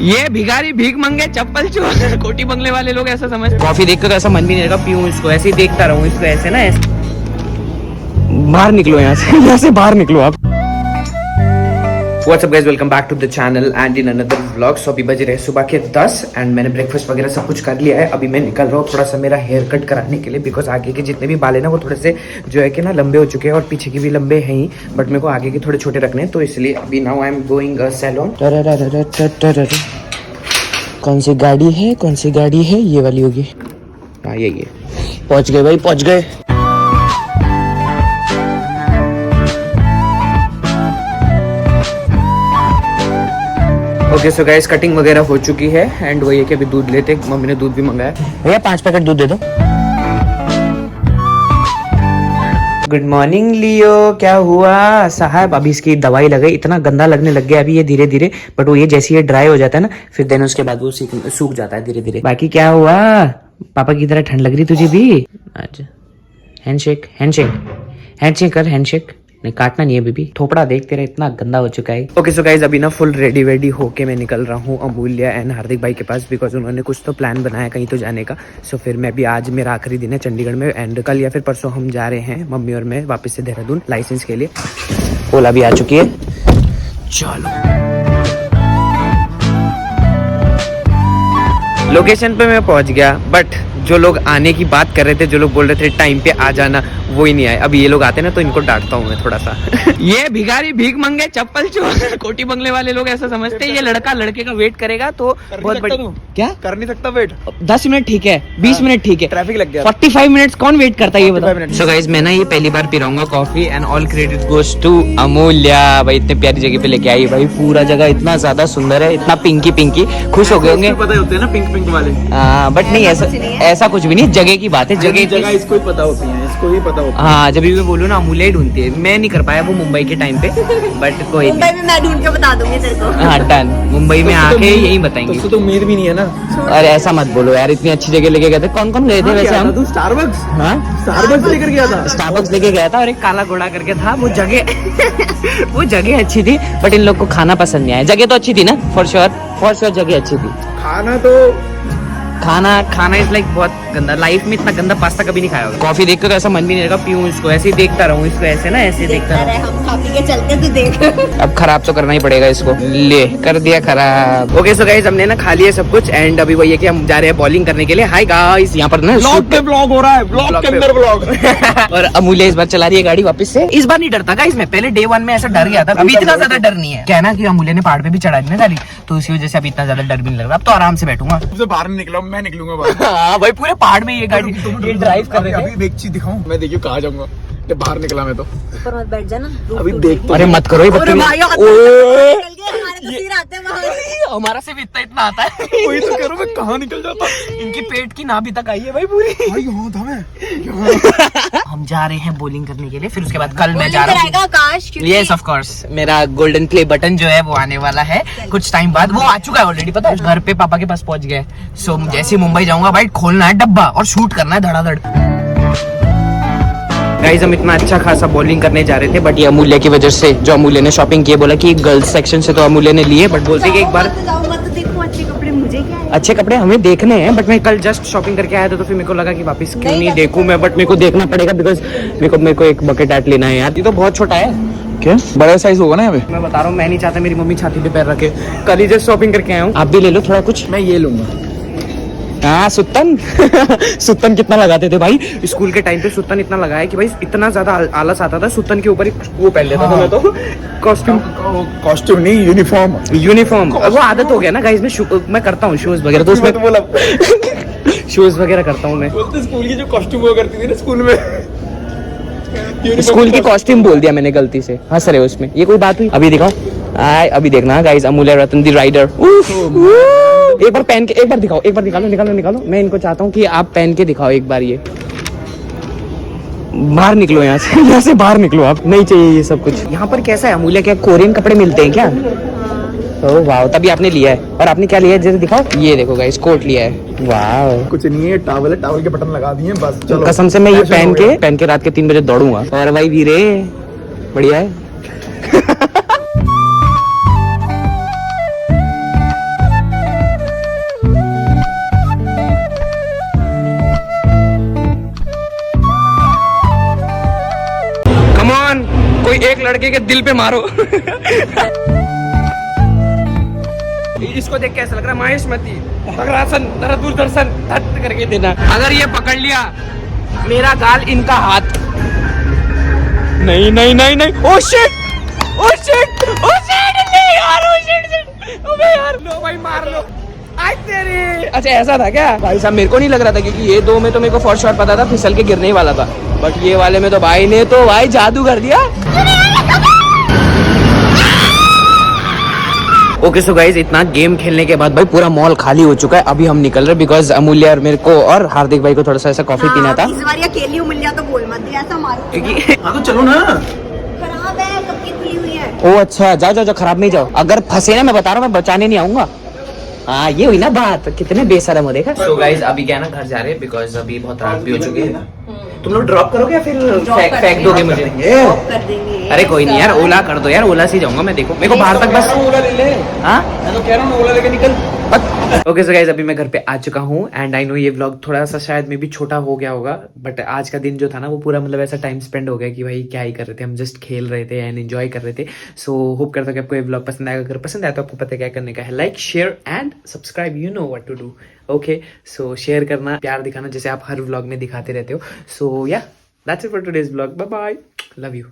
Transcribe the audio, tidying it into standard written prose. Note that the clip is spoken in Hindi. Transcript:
ये भिखारी भीख मंगे चप्पल चोर कोटी बंगले वाले लोग ऐसा समझते। कॉफी देखकर ऐसा मन भी नहीं लगा पीऊं इसको, ऐसे ही देखता रहूं इसको, ऐसे ना ऐसे। बाहर निकलो यहाँ से, यहाँ से बाहर निकलो आप। What's up guys, welcome back to the channel and in another vlog। So अभी बज रहे हैं सुबह के 10 एंड मैंने ब्रेकफास्ट वगैरह सब कुछ कर लिया है। अभी मैं निकल रहा हूँ थोड़ा सा मेरा हेयर कट कराने के लिए, बिकॉज आगे के जितने भी बाल है ना वो थोड़े से जो है कि ना लंबे हो चुके हैं और पीछे के भी लंबे हैं ही, बट मेरे को आगे के थोड़े छोटे रखने हैं, तो इसलिए अभी now I am going salon. कौन सी गाड़ी है, कौन सी गाड़ी है? ये वाली होगी। हाँ यही है। पहुँच गए भाई, पहुँच गए। ओके सो गाइस, कटिंग वगैरह हो चुकी है एंड वही है कि अभी दूध लेते, मम्मी ने दूध भी मंगाया। भैया 5 पैकेट दूध दे दो। गुड मॉर्निंग लियो, क्या हुआ साहब? अभी इसकी दवाई लगाई, इतना गंदा लगने लग गया अभी ये धीरे धीरे, बट वो ये जैसे ये ड्राई हो जाता है ना फिर देन उसके बाद वो सूख जाता है धीरे धीरे। बाकी क्या हुआ? पापा की तरह ठंड लग रही तुझे भी? अच्छा हैंडशेक, हैंडशेक, हैंडशेक कर, हैंडशेक। नहीं काटना नहीं है बेबी, थोपड़ा देख तेरा इतना गंदा हो चुका है। ओके सो गाइज, अभी ना फुल रेडी वेडी होके मैं निकल रहा हूँ अमूल्य एंड हार्दिक भाई के पास, बिकॉज उन्होंने कुछ तो प्लान बनाया कहीं तो जाने का। सो फिर मैं भी, आज मेरा आखिरी दिन है चंडीगढ़ में एंड कल या फिर परसों हम जा रहे हैं मम्मी और मैं वापस से देहरादून लाइसेंस के लिए। ओला भी आ चुकी है, चलो। लोकेशन पे मैं पहुंच गया, बट जो लोग आने की बात कर रहे थे, जो लोग बोल रहे थे टाइम पे आ जाना, वो ही नहीं आए। अभी ये लोग आते ना तो इनको डांटता हूँ मैं थोड़ा सा। ये भिखारी भीख मंगे चप्पल चोर कोटी बंगले वाले लोग ऐसा समझते हैं। ये लड़का लड़के का वेट करेगा तो बहुत बड़ी। क्या कर नहीं सकता वेट? 10 मिनट ठीक है, 20 मिनट ठीक है, ट्रैफिक लग गया। 45 मिनट कौन वेट करता है ये बताओ। सो गाइस, मैं ना ये पहली बार पी रहा हूँ coffee and all credit goes to Amulya भाई। इतने प्यारी जगह पे लेके आई भाई, पूरा जगह इतना ज्यादा सुंदर है, इतना पिंकी पिंकी। खुश हो गए होंगे, पता होते हैं ना पिंक पिंक वाले। बट नहीं, ऐसा कुछ भी नहीं, जगह की बात है। जगह इसको ही पता होती है, इसको ही पता होता है। हाँ, जब भी मैं बोलूँ ना अमूल्या ही ढूंढती है। मैं नहीं कर पाया वो मुंबई के टाइम पे, बट कोई मुंबई में मैं ढूंढ के बता दूंगी तेरे को। हाँ डन, मुंबई में आके यही बताएंगे। तो उम्मीद भी नहीं है ना। अरे ऐसा मत बोलो यार, इतनी अच्छी जगह लेके गए थे। कौन कौन गए थे वैसे हम? स्टारबक्स। हाँ स्टारबक्स लेकर गया था, स्टारबक्स लेके गया था और एक काला घोड़ा करके था। वो जगह वो जगह अच्छी थी, बट इन लोग को खाना पसंद नहीं आया। जगह तो अच्छी थी ना, फॉर श्योर जगह अच्छी थी। खाना इज लाइक बहुत गंदा। लाइफ में इतना गंदा पास्ता कभी नहीं खाया होगा। कॉफी देखकर ऐसा मन भी नहीं लगा पीऊं इसको, ऐसे ही देखता रहूं इसको, ऐसे ना ऐसे देखता रहूं। हम कॉफी के चलते तो देख। अब खराब तो करना ही पड़ेगा इसको, ले कर दिया खराब। ओके सो गाइस, हमने ना खा लिया सब कुछ एंड अभी वही है कि हम जा रहे हैं बॉलिंग करने के लिए। हाय गाइस, यहाँ पर ना ब्लॉग हो रहा है, ब्लॉग के अंदर ब्लॉग। और अमूल्य इस बार चला रही है गाड़ी वापस से। इस बार नहीं डरता गाइस, मैं पहले डे 1 में ऐसा डर गया था, अभी इतना ज्यादा डर नहीं है। क्या है ना कि अमूल्य ने पहाड़ पे भी चढ़ा दी ना गाड़ी, तो उसी वजह से अभी इतना ज्यादा डर भी नहीं लग रहा। अब तो आराम से बैठूंगा। बाहर निकला, मैं निकलूंगा बाहर। हाँ भाई, पूरे पहाड़ में ये गाड़ी ये ड्राइव कर रहे थे। अभी एक चीज दिखाऊं, मैं देखियो कहाँ जाऊंगा। बाहर निकला मैं तो, ऊपर मत बैठ जाना। अभी देख तो। अरे मत करो ये बच्चे। हमारा सिर्फ इतना आता है। वही तो कह रहा हूं, मैं कहाँ निकल जाता। इनकी पेट की नाभि तक आई है भाई पूरी। भाई यहाँ था मैं। हम जा रहे हैं बॉलिंग करने के लिए, फिर उसके बाद कल मैं जा रहा हूँ। आकाश, यस ऑफ कोर्स, मेरा गोल्डन प्ले बटन जो है वो आने वाला है कुछ टाइम बाद। वो आ चुका है ऑलरेडी, पता है। घर पे पापा के पास पहुंच गए। सो जैसे मुंबई जाऊंगा भाई, खोलना है डब्बा और शूट करना है धड़ाधड़। गाइस, हम इतना अच्छा खासा बॉलिंग करने जा रहे थे, बट ये अमूल्य की वजह से, जो अमूल्य ने शॉपिंग की, बोला कि गर्ल्स सेक्शन से तो अमूल्य ने लिए, बट बोलते कि एक बार अच्छे कपड़े मुझे क्या है? अच्छे कपड़े हमें देखने हैं, बट मैं कल जस्ट शॉपिंग करके आया था, तो फिर मेरे को लगा कि वापस क्यों नहीं देखूं मैं, बट मेरे को देखना पड़ेगा बिकॉज मेरे को एक बकेट हैट लेना है यार। ये तो बहुत छोटा है। क्या बड़ा साइज होगा ना यहाँ पे? मैं बता रहा हूँ, मैं नहीं चाहता मेरी मम्मी छाती पे पैर रखे। कल ही जस्ट शॉपिंग करके आया हूँ। आप भी ले लो थोड़ा कुछ। मैं ये लूंगा। हाँ सुत्तन। सुत्तन कितना लगाते थे भाई स्कूल के टाइम पे। सुत्तन इतना लगाया कि भाई इतना ज्यादा आलस आता था, सुत्तन के ऊपर ही वो पहन लेता था मैं तो। कॉस्ट्यूम नहीं, यूनिफॉर्म। वो आदत हो गया ना गाइस। मैं करता हूँ शूज वगैरह, तो उसमें शूज वगैरह करता हूँ मैं। स्कूल की जो कॉस्ट्यूम हुआ करती थी ना स्कूल में, स्कूल की कॉस्ट्यूम बोल दिया मैंने गलती से। हंस रहे हो उसमें, ये कोई बात हुई? अभी दिखाओ, अभी देखना गाइस, अमूल्य रतन दी राइडर। एक बार पहन के, एक बार दिखाओ, एक बार निकालो। मैं इनको चाहता हूँ कि आप पहन के दिखाओ एक बार। ये बाहर निकलो यहाँ से, यहाँ से बाहर निकलो आप। नहीं चाहिए ये सब कुछ। यहाँ पर कैसा है अमूल्य, क्या कोरियन कपड़े मिलते हैं क्या? ओह वाह, तभी आपने लिया है। और आपने क्या लिया है जरा दिखाओ। ये देखो गाइस, कोट लिया है। वाह, कुछ नहीं है, टावल है, टावल के बटन लगा दिए बस। चलो कसम से मैं ये पहन के रात के 3 बजे दौड़ूंगा। और भाई वीरे बढ़िया है। लड़के के दिल पे मारो। इसको देख के ऐसा लग रहा है माहेशमती अग्रासन जरा दूरदर्शन धट करके देना। अगर ये पकड़ लिया मेरा गाल इनका हाथ। नहीं नहीं नहीं नहीं, oh shit oh shit oh shit, नहीं यार ओ शिट अबे यार, लो भाई मार लो। आज तेरी, अच्छा ऐसा था क्या भाई साहब? मेरे को नहीं लग रहा था क्योंकि ये दो में तो मेरे को फर्स्ट शॉट पता था फिसल के गिरने ही वाला था, बट ये वाले में तो भाई ने तो भाई जादू कर दिया। ओके सो गाइज, इतना गेम खेलने के बाद भाई पूरा मॉल खाली हो चुका है। अभी हम निकल रहे बिकॉज अमूल्य और मेरे को और हार्दिक भाई को थोड़ा सा ऐसा कॉफी पीना था। इस बार अकेली हूँ, मिल गया तो बोल मत दिया ऐसा मारो क्योंकि हाँ तो चलो ना। खराब है, कब की खुली हुई है। ओ अच्छा, जाओ जाओ जाओ, खराब नहीं जाओ। अगर फंसे ना, मैं बता रहा हूँ, मैं बचाने नहीं आऊंगा। हाँ ये हुई ना बात, कितने बेशरम हो देखा। सो गाइज अभी क्या ना घर जा रहे हैं बिकॉज अभी बहुत रात भी हो चुकी है। तुम लोग ड्रॉप करोगे या फिर फेंक दोगे मुझे? ड्रॉप कर देंगे। अरे कोई नहीं यार, ओला कर दो यार, ओला से जाऊंगा मैं। देखो मेरे को बाहर तक बस। ओला ले ले। हाँ मैं तो कह रहा हूँ ओला लेके निकल। ओके सो गाइस, अभी मैं घर पे आ चुका हूँ एंड आई नो ये व्लॉग थोड़ा सा शायद में भी छोटा हो गया होगा, बट आज का दिन जो था ना वो पूरा मतलब ऐसा टाइम स्पेंड हो गया कि भाई क्या ही कर रहे थे हम, जस्ट खेल रहे थे एंड एंजॉय कर रहे थे। सो होप करता हूँ कि आपको ये व्लॉग पसंद आएगा। अगर पसंद आया तो आपको पता है क्या करने का है, like share and subscribe, you know what to do. Okay so share करना, प्यार दिखाना जैसे आप हर व्लॉग में दिखाते रहते हो। So yeah that's it for today's vlog, bye bye, love you.